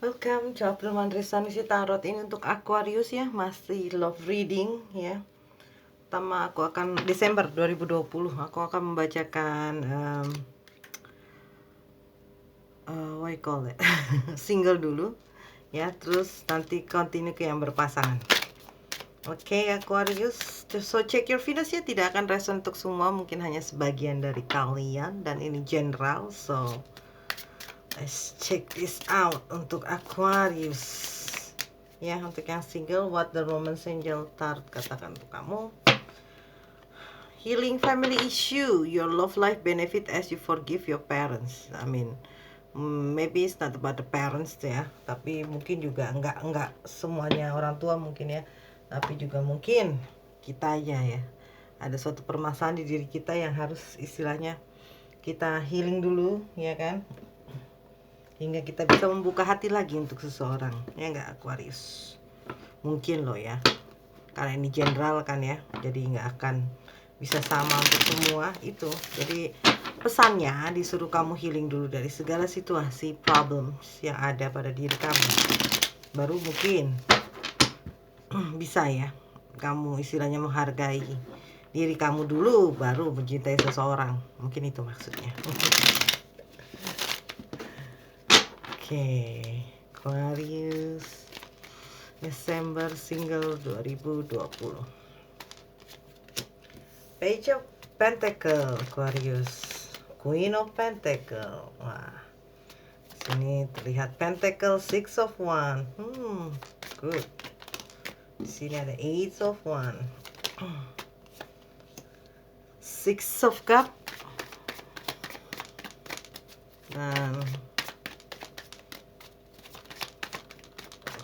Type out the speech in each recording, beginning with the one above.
Welcome to Abdul Resanisi Tarot. Ini untuk Aquarius ya, masih love reading ya. Pertama aku akan Desember 2020 aku akan membacakan what you call it single dulu ya, terus nanti continue ke yang berpasangan. Oke, Aquarius, so check your Venus ya, tidak akan respon untuk semua, mungkin hanya sebagian dari kalian, dan ini general. So let's check this out untuk Aquarius. Ya, untuk yang single, what the Romance Angel Tarot katakan untuk kamu. Healing family issue, your love life benefit as you forgive your parents. I mean, maybe it's not about the parents ya, tapi mungkin juga enggak semuanya orang tua mungkin ya, tapi juga mungkin kita aja ya. Ada suatu permasalahan di diri kita yang harus istilahnya kita healing dulu ya kan, hingga kita bisa membuka hati lagi untuk seseorang, ya enggak Aquarius? Mungkin loh ya, karena ini general kan ya, jadi nggak akan bisa sama untuk semua itu. Jadi pesannya disuruh kamu healing dulu dari segala situasi problems yang ada pada diri kamu, baru mungkin bisa ya kamu istilahnya menghargai diri kamu dulu, baru mencintai seseorang. Mungkin itu maksudnya. Oke, Aquarius Desember single 2020. Page of Pentacle, Aquarius, Queen of Pentacle. Wah, sini terlihat Pentacle, Six of One. Good. Di sini ada Eight of One, Six of Cup, dan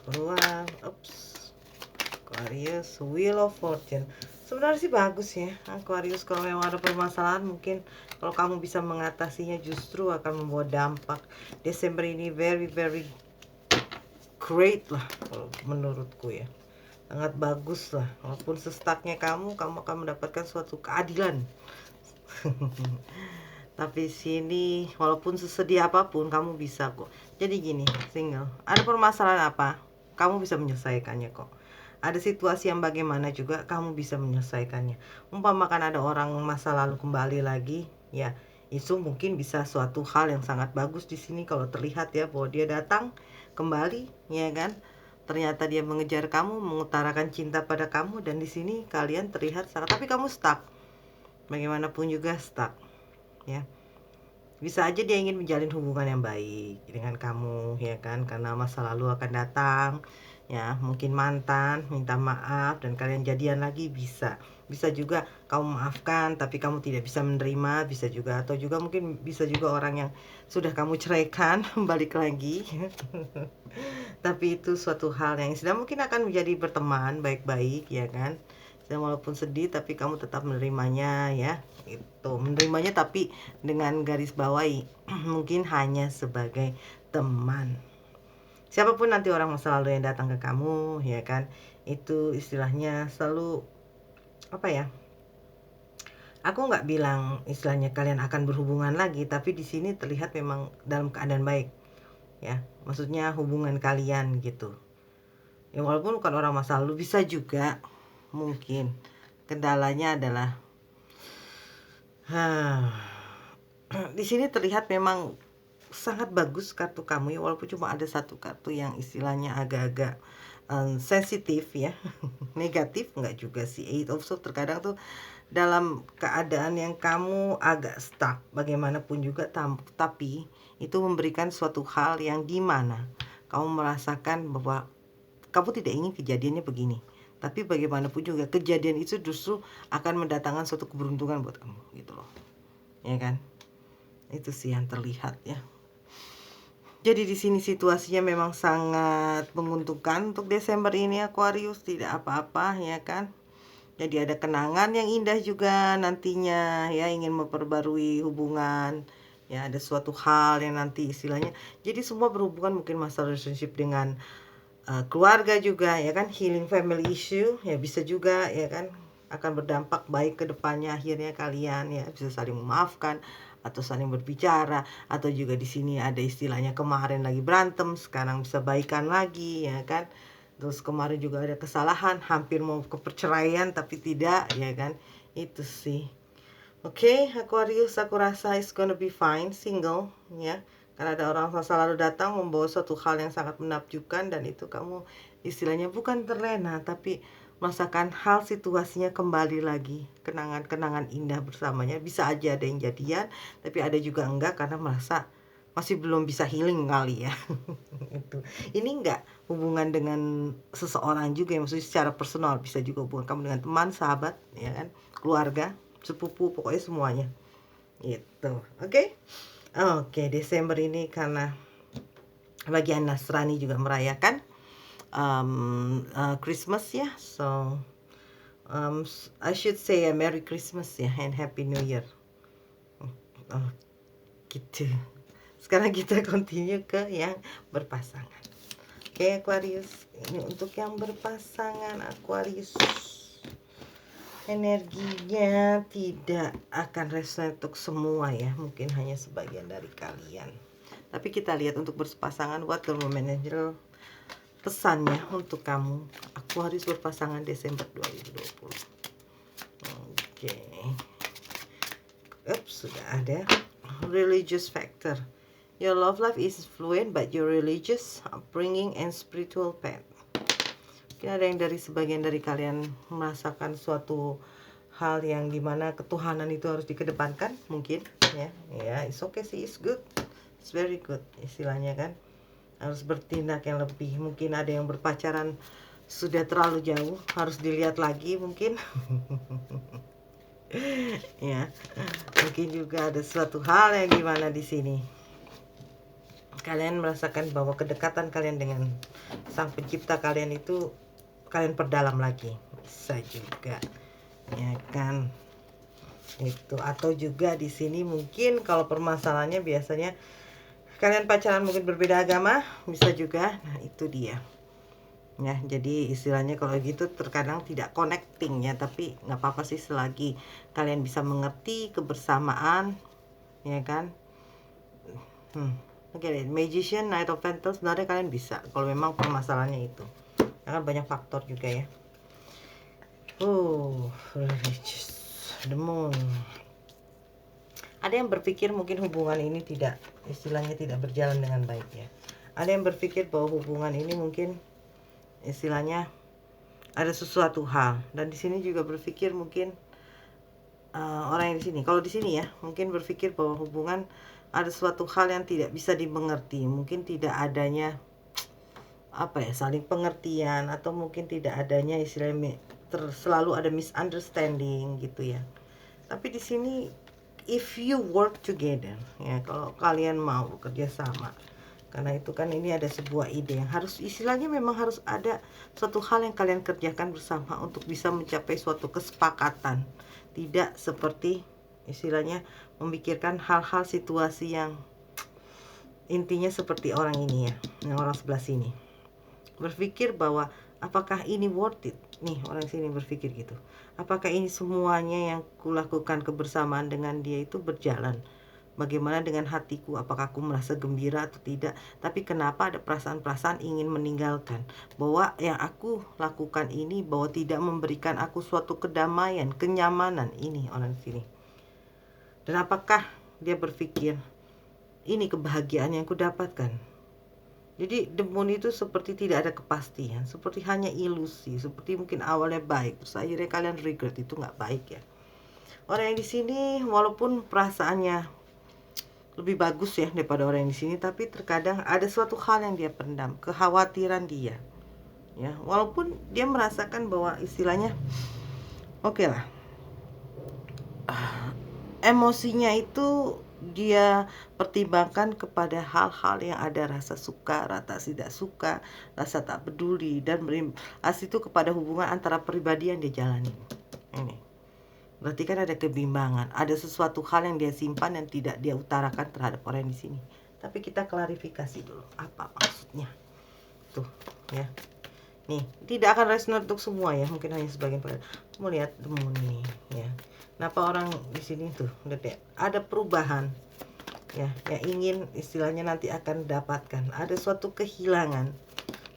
keluar, Aquarius, Wheel of Fortune. Sebenarnya sih bagus ya Aquarius, kalau memang ada permasalahan mungkin kalau kamu bisa mengatasinya justru akan membawa dampak. Desember ini very great lah menurutku ya, sangat bagus lah. Walaupun sestaknya kamu akan mendapatkan suatu keadilan. Tapi sini walaupun sesedih apapun kamu bisa kok. Jadi gini, single, ada permasalahan apa, kamu bisa menyelesaikannya kok. Ada situasi yang bagaimana juga kamu bisa menyelesaikannya. Umpamakan ada orang masa lalu kembali lagi, ya itu mungkin bisa suatu hal yang sangat bagus di sini kalau terlihat ya, bahwa dia datang kembali, ya kan? Ternyata dia mengejar kamu, mengutarakan cinta pada kamu, dan di sini kalian terlihat sangat, tapi kamu stuck. Bagaimanapun juga stuck, ya. Bisa aja dia ingin menjalin hubungan yang baik dengan kamu, ya kan? Karena masa lalu akan datang, ya, mungkin mantan minta maaf dan kalian jadian lagi, bisa juga kamu maafkan tapi kamu tidak bisa menerima, bisa juga, atau juga mungkin bisa juga orang yang sudah kamu ceraikan balik lagi. Tapi itu suatu hal yang sudah mungkin akan menjadi berteman baik-baik, ya kan? Dan walaupun sedih tapi kamu tetap menerimanya ya, itu menerimanya tapi dengan garis bawahi mungkin hanya sebagai teman. Siapapun nanti orang masa lalu yang datang ke kamu, ya kan, itu istilahnya selalu apa ya, aku nggak bilang istilahnya kalian akan berhubungan lagi, tapi di sini terlihat memang dalam keadaan baik ya, maksudnya hubungan kalian gitu ya. Walaupun bukan orang masa lalu, bisa juga mungkin kendalanya adalah di sini terlihat memang sangat bagus kartu kamu ya, walaupun cuma ada satu kartu yang istilahnya agak-agak sensitif ya. Negatif enggak juga sih. Eight of Swords terkadang tuh dalam keadaan yang kamu agak stuck bagaimanapun juga, tapi itu memberikan suatu hal yang dimana kamu merasakan bahwa kamu tidak ingin kejadiannya begini, tapi bagaimanapun juga kejadian itu justru akan mendatangkan suatu keberuntungan buat kamu gitu loh, ya kan? Itu sih yang terlihat ya. Jadi di sini situasinya memang sangat menguntungkan untuk Desember ini Aquarius, tidak apa-apa ya kan. Jadi ada kenangan yang indah juga nantinya ya, ingin memperbarui hubungan ya, ada suatu hal yang nanti istilahnya, jadi semua berhubungan mungkin masalah relationship dengan keluarga juga ya kan, healing family issue ya, bisa juga ya kan, akan berdampak baik ke depannya, akhirnya kalian ya bisa saling memaafkan atau saling berbicara, atau juga di sini ada istilahnya kemarin lagi berantem sekarang bisa baikan lagi ya kan. Terus kemarin juga ada kesalahan hampir mau ke perceraian tapi tidak ya kan. Itu sih. Oke, Aquarius, aku rasa it's gonna be fine single ya. Karena ada orang masa lalu datang membawa suatu hal yang sangat menakjubkan, dan itu kamu istilahnya bukan terlena tapi merasakan hal situasinya kembali lagi, kenangan-kenangan indah bersamanya. Bisa aja ada yang jadian, tapi ada juga enggak karena merasa masih belum bisa healing kali ya. Itu. Ini enggak hubungan dengan seseorang juga ya, maksudnya secara personal, bisa juga hubungan kamu dengan teman, sahabat, ya kan, keluarga, sepupu, pokoknya semuanya. Gitu. Oke. Oke, Desember ini karena bagian Nasrani juga merayakan Christmas ya. So I should say a Merry Christmas ya and Happy New Year. Oh, gitu. Sekarang kita continue ke yang berpasangan. Oke, Aquarius. Ini untuk yang berpasangan Aquarius. Energinya tidak akan resonate untuk semua ya, mungkin hanya sebagian dari kalian. Tapi kita lihat untuk berpasangan, what the manager pesannya untuk kamu Aquarius berpasangan Desember 2020. Oke. Sudah ada religious factor. Your love life is fluid but your religious upbringing and spiritual path. Mungkin ada yang dari sebagian dari kalian merasakan suatu hal yang dimana ketuhanan itu harus dikedepankan, mungkin ya it's okay sih, it's good, it's very good istilahnya kan, harus bertindak yang lebih. Mungkin ada yang berpacaran sudah terlalu jauh, harus dilihat lagi mungkin. Ya, mungkin juga ada suatu hal yang dimana di sini kalian merasakan bahwa kedekatan kalian dengan sang pencipta kalian itu kalian perdalam lagi, bisa juga ya kan. Itu, atau juga di sini mungkin kalau permasalahannya biasanya kalian pacaran mungkin berbeda agama, bisa juga. Nah, itu dia. Ya, jadi istilahnya kalau gitu terkadang tidak connecting ya, tapi nggak apa-apa sih selagi kalian bisa mengerti kebersamaan, ya kan. Oke, Magician, Knight of Pentacles, sebenarnya kalian bisa kalau memang permasalahannya itu. Karena banyak faktor juga ya. Religious, the moon. Ada yang berpikir mungkin hubungan ini tidak, istilahnya tidak berjalan dengan baik ya. Ada yang berpikir bahwa hubungan ini mungkin istilahnya ada sesuatu hal, dan di sini juga berpikir mungkin orang yang di sini, kalau di sini ya, mungkin berpikir bahwa hubungan ada suatu hal yang tidak bisa dimengerti, mungkin tidak adanya saling pengertian, atau mungkin tidak adanya istilahnya selalu ada misunderstanding gitu ya. Tapi di sini if you work together ya, kalau kalian mau bekerja sama, karena itu kan ini ada sebuah ide yang harus istilahnya memang harus ada suatu hal yang kalian kerjakan bersama untuk bisa mencapai suatu kesepakatan, tidak seperti istilahnya memikirkan hal-hal situasi yang intinya seperti orang ini ya, yang orang sebelah sini berpikir bahwa apakah ini worth it nih, orang sini berpikir gitu, apakah ini semuanya yang kulakukan kebersamaan dengan dia itu berjalan, bagaimana dengan hatiku, apakah aku merasa gembira atau tidak, tapi kenapa ada perasaan-perasaan ingin meninggalkan, bahwa yang aku lakukan ini bahwa tidak memberikan aku suatu kedamaian, kenyamanan, ini orang sini. Dan apakah dia berpikir ini kebahagiaan yang aku dapatkan. Jadi the moon itu seperti tidak ada kepastian, seperti hanya ilusi, seperti mungkin awalnya baik, terus akhirnya kalian regret, itu nggak baik ya. Orang yang di sini walaupun perasaannya lebih bagus ya daripada orang yang di sini, tapi terkadang ada suatu hal yang dia pendam, kekhawatiran dia. Ya, walaupun dia merasakan bahwa istilahnya oke lah, emosinya itu dia pertimbangkan kepada hal-hal yang ada rasa suka, rasa tidak suka, rasa tak peduli, dan berimbas itu kepada hubungan antara pribadi yang dia jalani. Ini berarti kan ada kebimbangan, ada sesuatu hal yang dia simpan dan tidak dia utarakan terhadap orang di sini. Tapi kita klarifikasi dulu apa maksudnya. Tuh ya. Nih, tidak akan resonate untuk semua ya, mungkin hanya sebagian. Aquarius mau lihat the moon nih ya. Kenapa orang di sini tuh ada perubahan ya, yang ingin istilahnya nanti akan dapatkan. Ada suatu kehilangan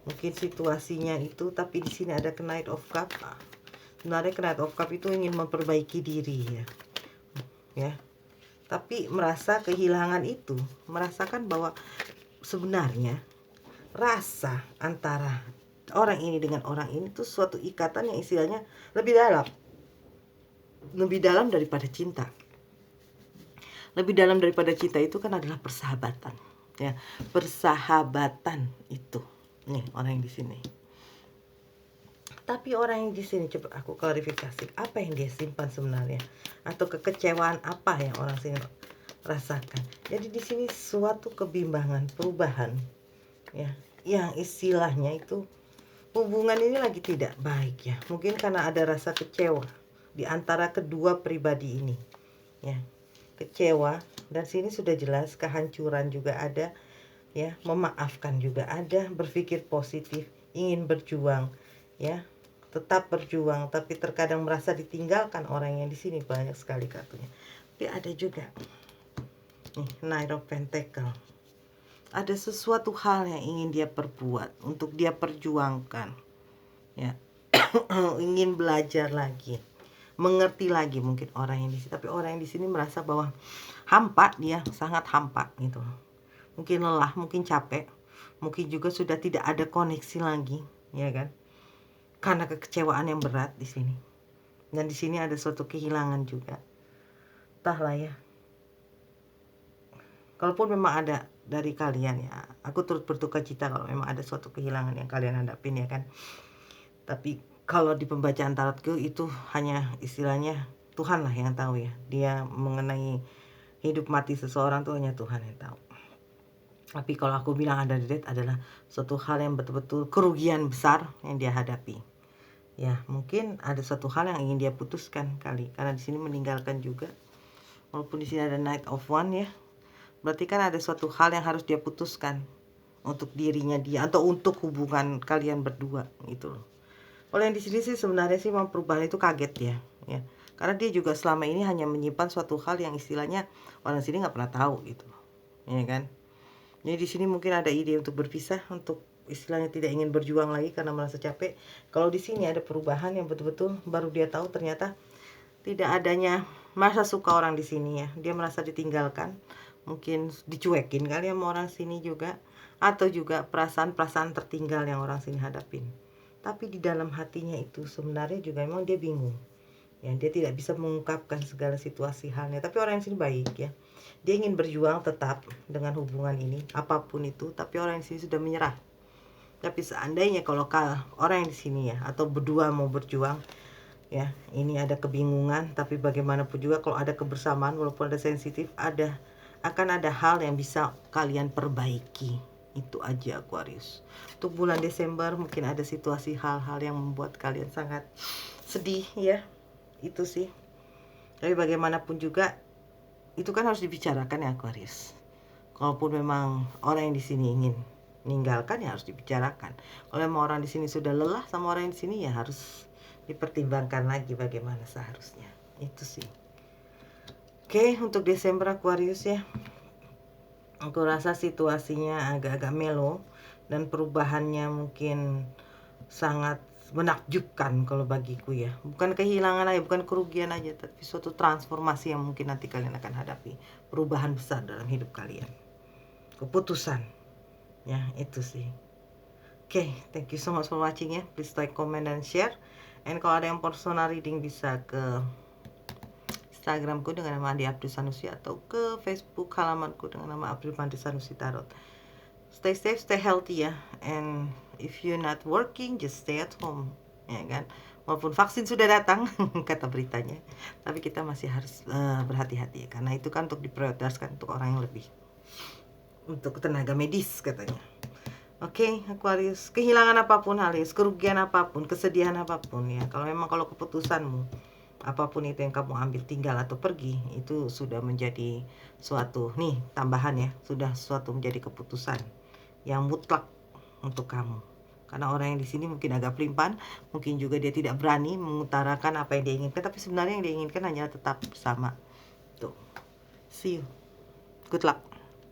mungkin situasinya itu, tapi di sini ada Knight of Cup. Sebenarnya Knight of Cup itu ingin memperbaiki diri ya, tapi merasa kehilangan itu, merasakan bahwa sebenarnya rasa antara orang ini dengan orang ini tuh suatu ikatan yang istilahnya lebih dalam daripada cinta. Lebih dalam daripada cinta itu kan adalah persahabatan ya. Persahabatan itu nih orang yang di sini. Tapi orang yang di sini, coba aku klarifikasi, apa yang dia simpan sebenarnya, atau kekecewaan apa yang orang sini rasakan. Jadi di sini suatu kebimbangan, perubahan ya, yang istilahnya itu hubungan ini lagi tidak baik ya. Mungkin karena ada rasa kecewa di antara kedua pribadi ini ya. Kecewa, dan sini sudah jelas kehancuran juga ada ya, memaafkan juga ada, berpikir positif, ingin berjuang ya, tetap berjuang, tapi terkadang merasa ditinggalkan orang yang di sini, banyak sekali kartunya. Tapi ada juga nih Knight of Pentacle. Ada sesuatu hal yang ingin dia perbuat, untuk dia perjuangkan ya. Ingin belajar lagi, mengerti lagi mungkin orang yang di sini, tapi orang yang di sini merasa bahwa hampa, dia sangat hampa gitu. Mungkin lelah, mungkin capek, mungkin juga sudah tidak ada koneksi lagi ya kan, karena kekecewaan yang berat di sini. Dan di sini ada suatu kehilangan juga, entahlah ya. Kalaupun memang ada dari kalian ya, aku turut berduka cita kalau memang ada suatu kehilangan yang kalian hadapin ya kan. Tapi kalau di pembacaan tarotku itu hanya istilahnya Tuhan lah yang tahu ya. Dia mengenai hidup mati seseorang tuh hanya Tuhan yang tahu. Tapi kalau aku bilang ada death adalah suatu hal yang betul-betul kerugian besar yang dia hadapi. Ya, mungkin ada suatu hal yang ingin dia putuskan kali, karena di sini meninggalkan juga. Walaupun di sini ada Knight of Wands ya. Berarti kan ada suatu hal yang harus dia putuskan untuk dirinya dia atau untuk hubungan kalian berdua gitu loh. Kalau yang di sini sih sebenarnya sih mau perubahan itu kaget ya. Karena dia juga selama ini hanya menyimpan suatu hal yang istilahnya orang sini nggak pernah tahu gitu, ya kan. Jadi di sini mungkin ada ide untuk berpisah, untuk istilahnya tidak ingin berjuang lagi karena merasa capek. Kalau di sini ada perubahan yang betul-betul baru dia tahu ternyata tidak adanya masa suka orang di sini ya. Dia merasa ditinggalkan, mungkin dicuekin kali sama orang sini juga, atau juga perasaan-perasaan tertinggal yang orang sini hadapin. Tapi di dalam hatinya itu sebenarnya juga memang dia bingung ya, dia tidak bisa mengungkapkan segala situasi halnya. Tapi orang yang sini baik ya, dia ingin berjuang tetap dengan hubungan ini apapun itu, tapi orang yang sini sudah menyerah. Tapi seandainya kalau orang yang di sini ya, atau berdua mau berjuang ya, ini ada kebingungan, tapi bagaimanapun juga kalau ada kebersamaan, walaupun ada sensitif, akan ada hal yang bisa kalian perbaiki. Itu aja Aquarius. Untuk bulan Desember mungkin ada situasi hal-hal yang membuat kalian sangat sedih ya. Itu sih. Tapi bagaimanapun juga itu kan harus dibicarakan ya Aquarius. Kalaupun memang orang yang di sini ingin meninggalkan ya harus dibicarakan. Kalau memang orang di sini sudah lelah sama orang yang di sini ya harus dipertimbangkan lagi bagaimana seharusnya. Itu sih. Oke, untuk Desember Aquarius ya. Aku rasa situasinya agak-agak melo dan perubahannya mungkin sangat menakjubkan kalau bagiku ya. Bukan kehilangan aja, bukan kerugian aja, tapi suatu transformasi yang mungkin nanti kalian akan hadapi. Perubahan besar dalam hidup kalian. Keputusan. Ya, itu sih. Oke, thank you so much for watching ya. Please like, comment, dan share. And kalau ada yang personal reading bisa ke Instagramku dengan nama Andi Abdul Sanusi, atau ke Facebook halamanku dengan nama Abdul Mandi Sanusi Tarot. Stay safe, stay healthy ya. And if you're not working, just stay at home, ya kan. Walaupun vaksin sudah datang kata beritanya, tapi kita masih harus berhati-hati ya, karena itu kan untuk diprioritaskan untuk orang yang lebih, untuk tenaga medis katanya. Oke, Aquarius, kehilangan apapun Halis, kerugian apapun, kesedihan apapun ya, kalau keputusanmu apapun itu yang kamu ambil, tinggal atau pergi, itu sudah menjadi suatu nih tambahan ya, sudah suatu menjadi keputusan yang mutlak untuk kamu Karena orang yang di sini mungkin agak pelimpan, mungkin juga dia tidak berani mengutarakan apa yang dia inginkan, tapi sebenarnya yang dia inginkan hanya tetap bersama. Tuh. See you. Good luck.